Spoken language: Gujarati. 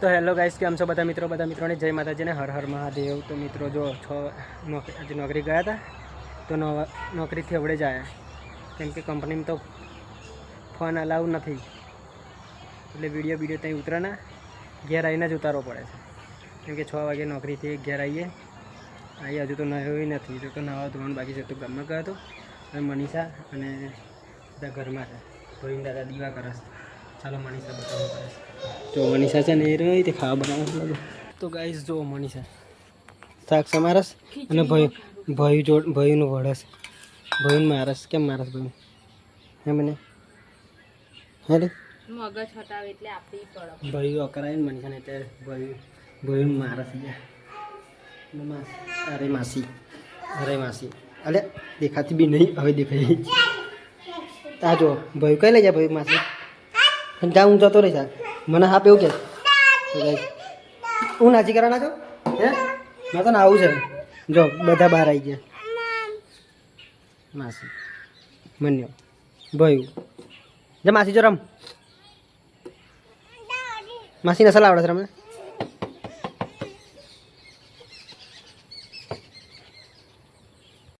તો હેલો ગાઈસ, કેમ છો બધા મિત્રોને જય માતાજીને હર હર મહાદેવ। તો મિત્રો જો આજે નોકરી ગયા હતા તો નોકરીથી અવડે જ આવ્યા, કેમ કે કંપનીમાં તો ફોન અલાઉ નથી, એટલે વિડીયો ત્યાં ઉતરાના ઘેર આવીને જ ઉતારવો પડે છે, કેમ કે 6 વાગે નોકરીથી ઘેર આવીએ હજુ તો નહાયું નથી, તો નહાવા ધોવાનું બાકી છે। તો ગામમાં ગયો હતો અને મનીષા અને બધા ઘરમાં છે, ભરીને દાદા દીવા કરે છે। ચાલો મનીષા બતાવવું પડે છે। જો મનીષા છે ને એ રહી તે ખાવા બનાવવા લાગે। તો ગાઈસ જો મનીષા શાક સમારસ અને ભયુંનું વળસ, ભયુંને મારસ। કેમ મારસ ભયું? હે મને હે રે મગજ હટાવે એટલે આપી પડે ભયું અકરાય ને મનીષાને એટલે ભયુંને મારસ ગયા। અરે માસી અલે દેખાતી બી નહીં, હવે દેખાઈ તા જો ભયું કઈ લઈ જાય ભયું માસી ત્યાં હું જતો રહીશ, મને હા એવું કે હું નાચી કરવાના છો હે? મેં તો ને આવું છે, જો બધા બહાર આવી ગયા, માસી મન્યો ભયું જા માસી જો રમ, માસી નસલ આવડે છે રમે।